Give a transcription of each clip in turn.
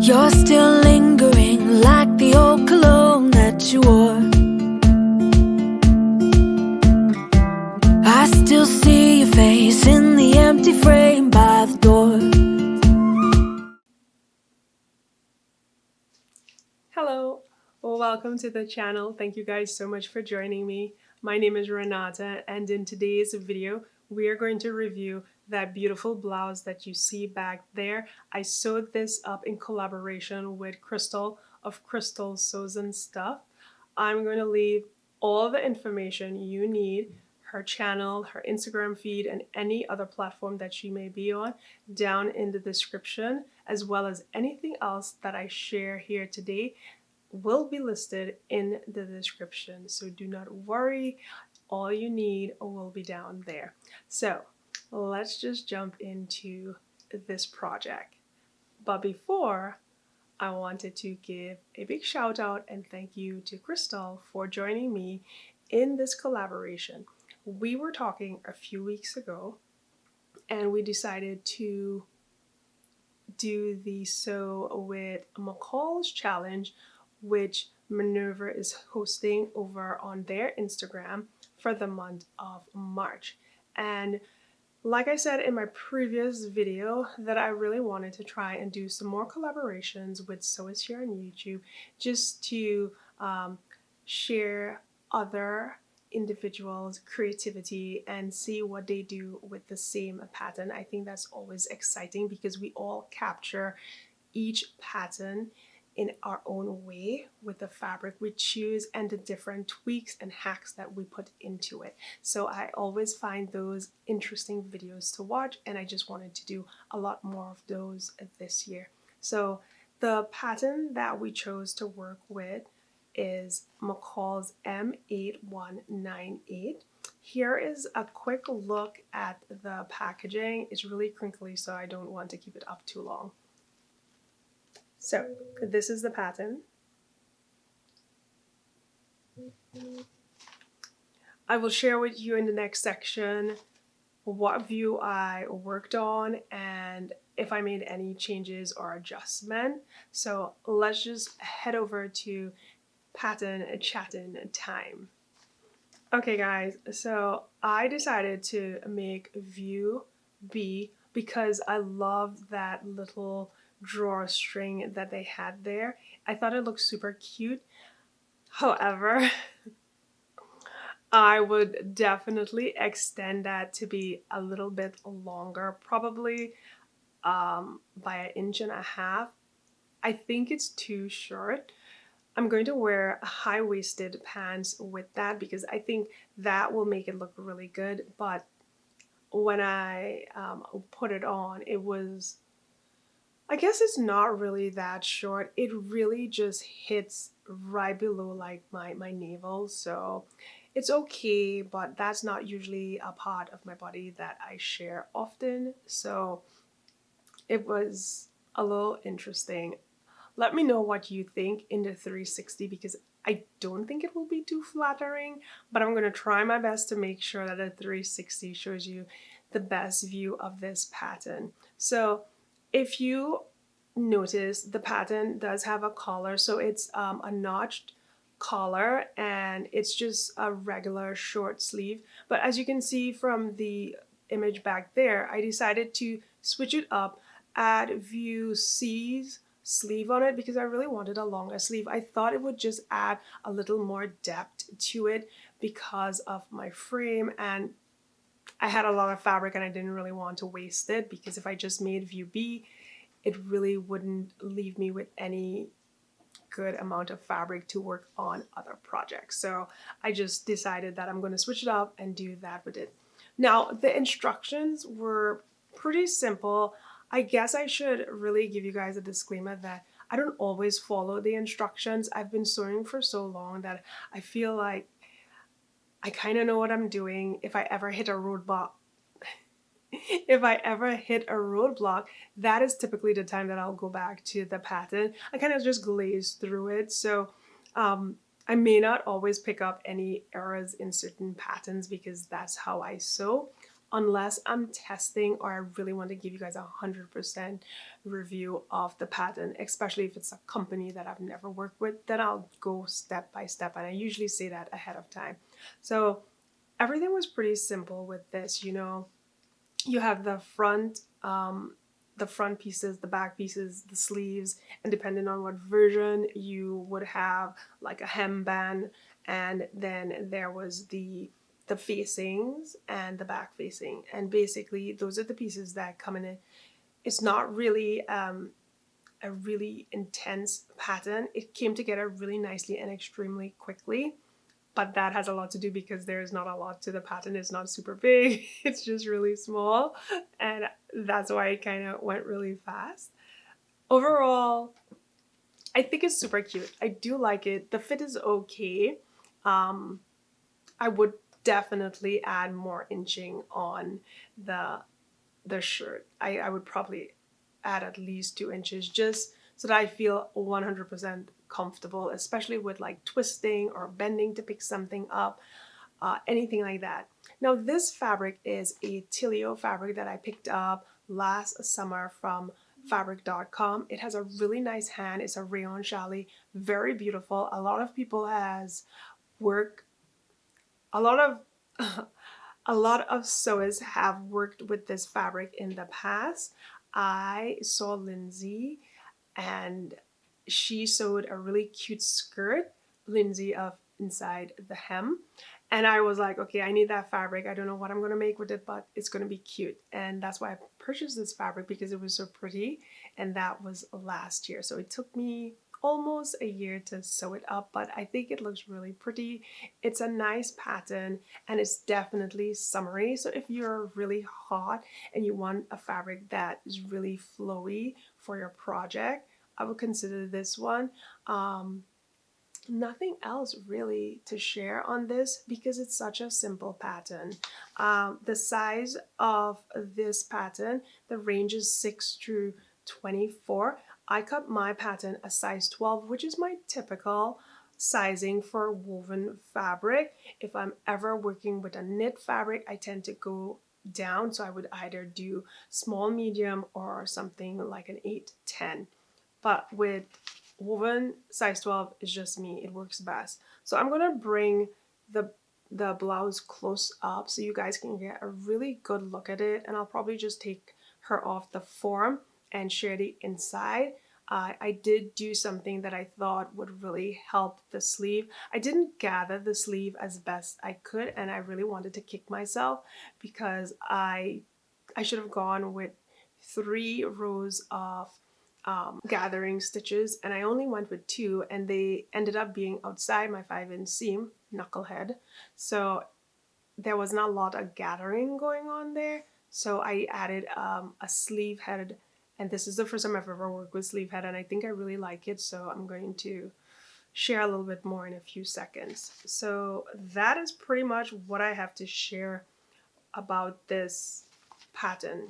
You're still lingering like the old cologne that you wore. I still see your face in the empty frame by the door. Hello, welcome to the channel. Thank you guys so much for joining me. My name is Renata, and in today's video we are going to review that beautiful blouse that you see back there. I sewed this up in collaboration with Crystal of Crystal Sews and Stuff. I'm going to leave all the information you need, her channel, her Instagram feed, and any other platform that she may be on down in the description, as well as anything else that I share here today will be listed in the description. So do not worry, all you need will be down there. So let's just jump into this project. But before, I wanted to give a big shout out and thank you to Crystal for joining me in this collaboration. We were talking a few weeks ago and we decided to do the Sew with McCall's challenge, which Minerva is hosting over on their Instagram for the month of March. And like I said in my previous video, that I really wanted to try and do some more collaborations with Sew Is Here on YouTube, just to share other individuals' creativity and see what they do with the same pattern. I think that's always exciting because we all capture each pattern in our own way with the fabric we choose and the different tweaks and hacks that we put into it. So I always find those interesting videos to watch, and I just wanted to do a lot more of those this year. So the pattern that we chose to work with is McCall's M8198. Here is a quick look at the packaging. It's really crinkly, so I don't want to keep it up too long. So this is the pattern. I will share with you in the next section what view I worked on and if I made any changes or adjustment. So let's just head over to pattern chatting time. Okay guys, so I decided to make view B because I love that little drawstring that they had there. I thought it looked super cute. However, I would definitely extend that to be a little bit longer, probably by 1.5 inches. I think it's too short. I'm going to wear high-waisted pants with that because I think that will make it look really good. But when I put it on, it was, I guess it's not really that short. It really just hits right below like my navel. So it's okay, but that's not usually a part of my body that I share often. So it was a little interesting. Let me know what you think in the 360 because I don't think it will be too flattering, but I'm going to try my best to make sure that the 360 shows you the best view of this pattern. So if you notice, the pattern does have a collar, so it's a notched collar and it's just a regular short sleeve. But as you can see from the image back there, I decided to switch it up, add view C's sleeve on it because I really wanted a longer sleeve. I thought it would just add a little more depth to it because of my frame, and I had a lot of fabric and I didn't really want to waste it because if I just made view B, it really wouldn't leave me with any good amount of fabric to work on other projects. So I just decided that I'm going to switch it up and do that with it. Now the instructions were pretty simple. I guess I should really give you guys a disclaimer that I don't always follow the instructions. I've been sewing for so long that I feel like I kind of know what I'm doing. If I ever hit a roadblock, that is typically the time that I'll go back to the pattern. I kind of just glaze through it. So I may not always pick up any errors in certain patterns because that's how I sew. unless I'm testing or I really want to give you guys 100% review of the pattern, especially if it's a company that I've never worked with, then I'll go step by step, and I usually say that ahead of time. So everything was pretty simple with this. You have the front pieces, the back pieces, the sleeves, and depending on what version, you would have like a hemband, and then there was the facings and the back facing, and basically those are the pieces that come in it. It's not really a really intense pattern. It came together really nicely and extremely quickly, but that has a lot to do because there's not a lot to the pattern. It's not super big. It's just really small, and that's why it kind of went really fast. Overall, I think it's super cute. I do like it. The fit is okay. I would definitely add more inching on the shirt. I would probably add at least 2 inches just so that I feel 100% comfortable, especially with like twisting or bending to pick something up, anything like that. Now this fabric is a Tilio fabric that I picked up last summer from fabric.com. It has a really nice hand. It's a rayon challis, very beautiful. A lot of people has work, a lot of a lot of sewers have worked with this fabric in the past. I saw Lindsay, and she sewed a really cute skirt, Lindsay, of inside the hem. And I was like, okay, I need that fabric. I don't know what I'm going to make with it, but it's going to be cute. And that's why I purchased this fabric, because it was so pretty. And that was last year. So it took me almost a year to sew it up, but I think it looks really pretty. It's a nice pattern, and it's definitely summery. So if you're really hot and you want a fabric that is really flowy for your project, I would consider this one. Nothing else really to share on this because it's such a simple pattern. The size of this pattern, the range is 6 through 24. I cut my pattern a size 12, which is my typical sizing for woven fabric. If I'm ever working with a knit fabric, I tend to go down, so I would either do small, medium, or something like an 8-10. But with woven, size 12 is just me. It works best. So I'm gonna bring the blouse close up so you guys can get a really good look at it, and I'll probably just take her off the form and share the inside. I did do something that I thought would really help the sleeve. I didn't gather the sleeve as best I could, and I really wanted to kick myself because I should have gone with 3 rows of gathering stitches, and I only went with 2, and they ended up being outside my 5-inch seam, knucklehead. So there was not a lot of gathering going on there. So I added a sleeve head, and this is the first time I've ever worked with sleeve head, and I think I really like it, so I'm going to share a little bit more in a few seconds. So that is pretty much what I have to share about this pattern.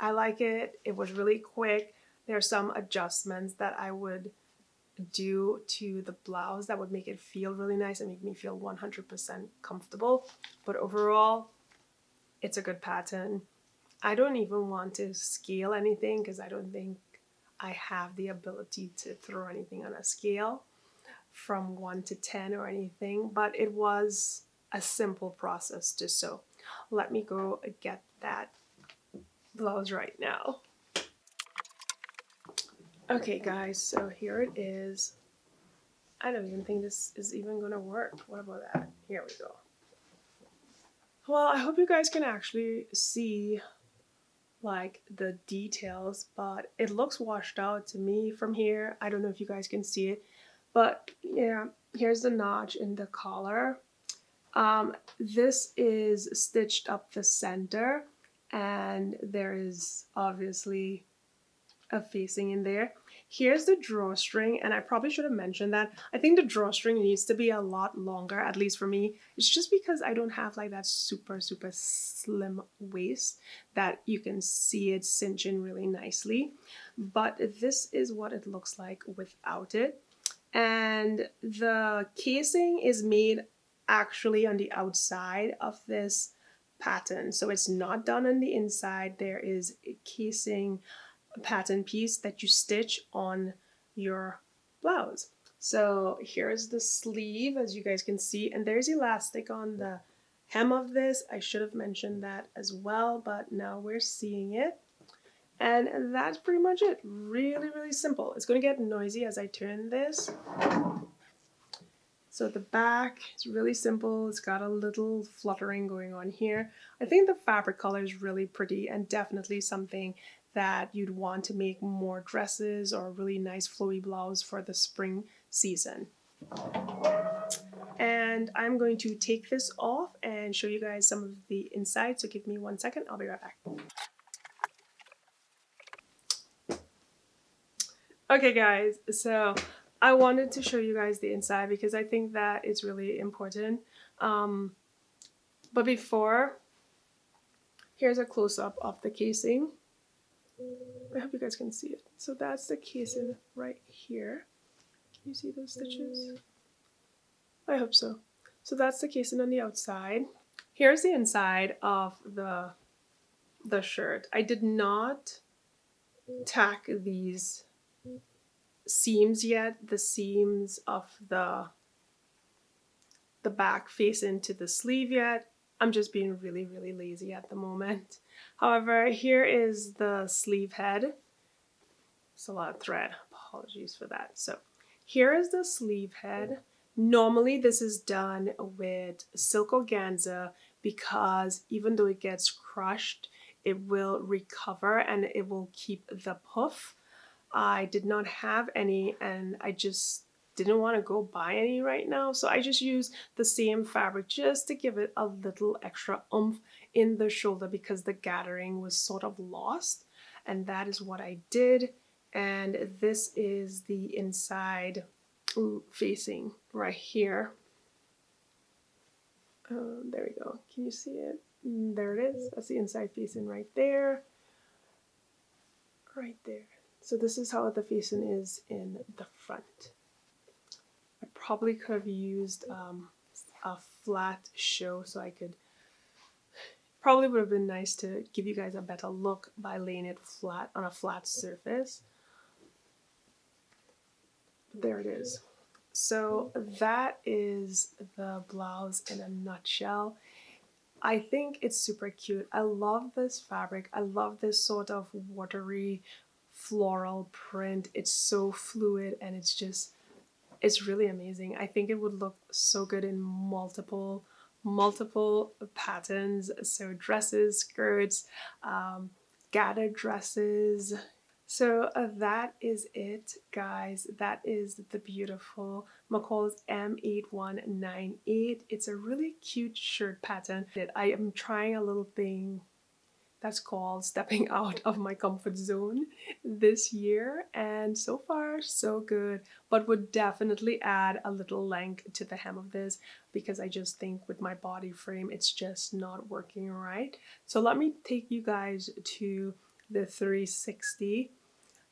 I like it. It was really quick. There are some adjustments that I would do to the blouse that would make it feel really nice and make me feel 100% comfortable. But overall, it's a good pattern. I don't even want to scale anything because I don't think I have the ability to throw anything on a scale from 1 to 10 or anything, but it was a simple process to sew. Let me go get that blouse right now. Okay guys, so here it is. I don't even think this is even gonna work. What about that? Here we go. Well, I hope you guys can actually see like the details, but it looks washed out to me from here. I don't know if you guys can see it, but yeah, here's the notch in the collar. This is stitched up the center, and there is obviously a facing in there. Here's the drawstring, and I probably should have mentioned that. I think the drawstring needs to be a lot longer, at least for me. It's just because I don't have like that super slim waist that you can see it cinch in really nicely. But this is what it looks like without it. And the casing is made actually on the outside of this pattern. So it's not done on the inside. There is a casing pattern piece that you stitch on your blouse. So here's the sleeve, as you guys can see, and there's elastic on the hem of this. I should have mentioned that as well, but now we're seeing it. And that's pretty much it. Really, really simple. It's going to get noisy as I turn this. So the back is really simple. It's got a little fluttering going on here. I think the fabric color is really pretty and definitely something that you'd want to make more dresses or a really nice flowy blouse for the spring season. And I'm going to take this off and show you guys some of the inside. So give me 1 second. I'll be right back. Okay guys, so I wanted to show you guys the inside because I think that it's really important. But before, here's a close-up of the casing. I hope you guys can see it. So that's the casing right here. Can you see those stitches? I hope so. So that's the casing on the outside. Here's the inside of the shirt. I did not tack these seams yet, the seams of the back face into the sleeve yet. I'm just being really, really lazy at the moment. However, here is the sleeve head. It's a lot of thread. Apologies for that. So here is the sleeve head. Normally this is done with silk organza because even though it gets crushed, it will recover and it will keep the puff. I did not have any and I just didn't want to go buy any right now, so I just used the same fabric just to give it a little extra oomph in the shoulder because the gathering was sort of lost, and that is what I did. And this is the inside facing right here. There we go. Can you see it? There it is. That's the inside facing right there. Right there. So this is how the facing is in the front. I probably could have used a flat show so I could, probably would have been nice to give you guys a better look by laying it flat on a flat surface. But there it is. So that is the blouse in a nutshell. I think it's super cute. I love this fabric. I love this sort of watery floral print. It's so fluid and it's really amazing. I think it would look so good in multiple patterns. So dresses, skirts, gathered dresses. So that is it, guys. That is the beautiful McCall's M8198. It's a really cute shirt pattern. I am trying a little thing that's called stepping out of my comfort zone this year, and so far so good, but would definitely add a little length to the hem of this because I just think with my body frame it's just not working right. So let me take you guys to the 360.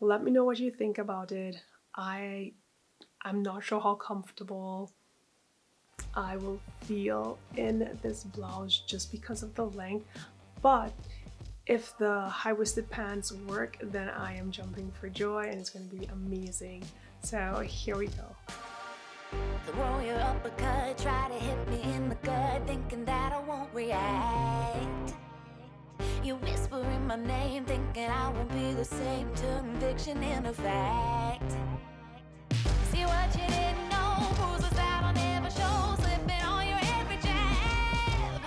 Let me know what you think about it. I'm not sure how comfortable I will feel in this blouse just because of the length, but if the high-waisted pants work, then I am jumping for joy and it's going to be amazing. So here we go. Throw your uppercut, try to hit me in the gut, thinking that I won't react. You whispering my name, thinking I won't be the same. Turn fiction into fact. See what you didn't know, bruises that I'll never show, slipping on your every jab.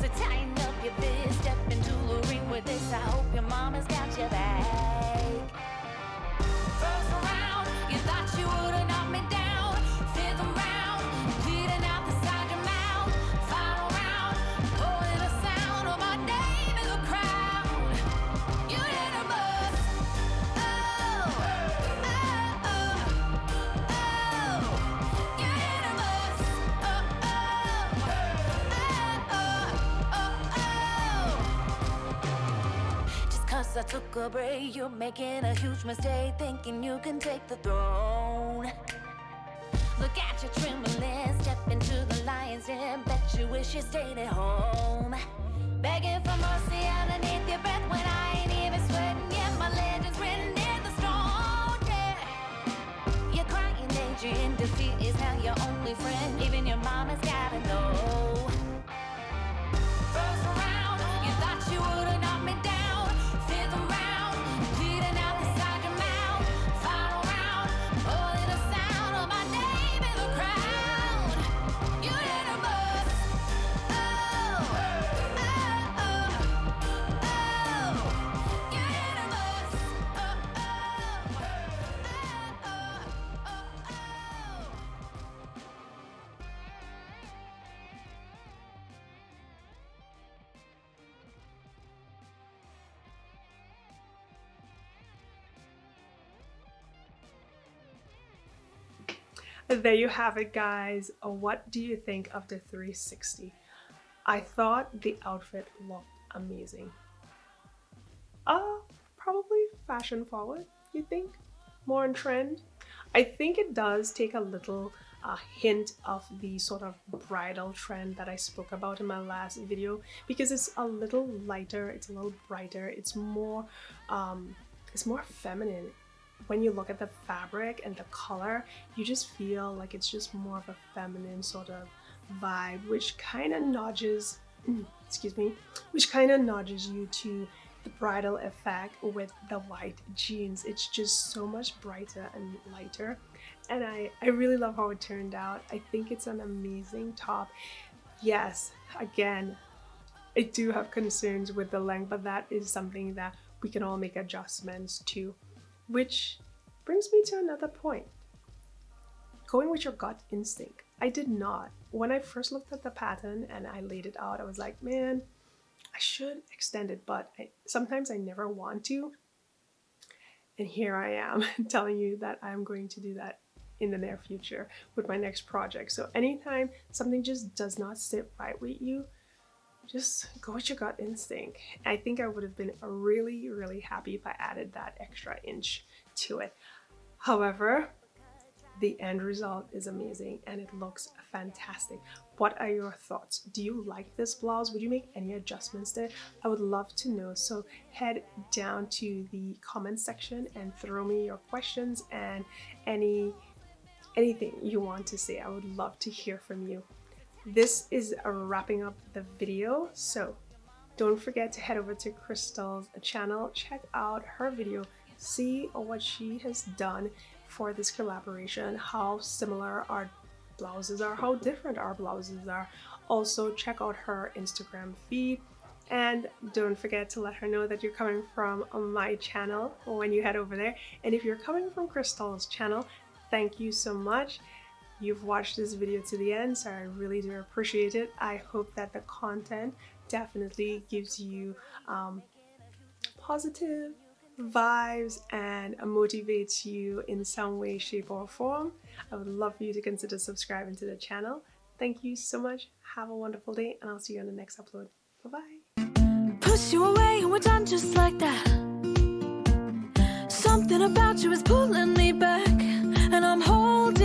So tighten up your fist, step into the ring with this. I hope your mama's got your back. First round, you thought you would've knocked me down. Fifth round, bleeding out the side of your mouth. Final round, holding the sound of my name in the crowd. You didn't bust. Oh, oh, oh, oh. You didn't bust. Oh, oh, oh, oh, oh. Just 'cause I took a break, you're making a huge mistake, thinking you can take the throne. Look at you trembling, step into the lion's den. Bet you wish you stayed at home. Begging for mercy underneath your breath when I ain't even sweating yet. My legend's written in the stone, yeah. You're crying danger in defeat is now your only friend. Even your mama's gotta know. First round, you thought you would've knocked me down. Fifth round, bleeding out the side of your mouth. Final round, only the sound of my name in the crowd. You did a bust. Oh, oh, oh, oh. You did a bust. Oh, oh, oh, oh, oh. There you have it, guys. What do you think of the 360? I thought the outfit looked amazing. Probably fashion forward, you think? More on trend? I think it does take a little hint of the sort of bridal trend that I spoke about in my last video, because it's a little lighter, it's a little brighter, it's more feminine. When you look at the fabric and the color, you just feel like it's just more of a feminine sort of vibe, which kind of nudges, which kind of nudges you to the bridal effect with the white jeans. It's just so much brighter and lighter, and I really love how it turned out. I think it's an amazing top. Yes, again, I do have concerns with the length, but that is something that we can all make adjustments to. Which brings me to another point. Going with your gut instinct. I did not. When I first looked at the pattern and I laid it out, I was like, man, I should extend it, but sometimes I never want to. And here I am telling you that I'm going to do that in the near future with my next project. So anytime something just does not sit right with you, just go with your gut instinct. I think I would have been really, really happy if I added that extra inch to it. However, the end result is amazing and it looks fantastic. What are your thoughts? Do you like this blouse? Would you make any adjustments there? I would love to know. So head down to the comment section and throw me your questions and anything you want to say. I would love to hear from you. This is wrapping up the video, so don't forget to head over to Crystal's channel, check out her video, see what she has done for this collaboration, how similar our blouses are, how different our blouses are. Also check out her Instagram feed, and don't forget to let her know that you're coming from my channel when you head over there. And if you're coming from Crystal's channel, thank you so much. You've watched this video to the end, so I really do appreciate it. I hope that the content definitely gives you positive vibes and motivates you in some way, shape, or form. I would love for you to consider subscribing to the channel. Thank you so much. Have a wonderful day, and I'll see you on the next upload. Bye-bye. Push you away and we're done just like that. Something about you is pulling me back, and I'm holding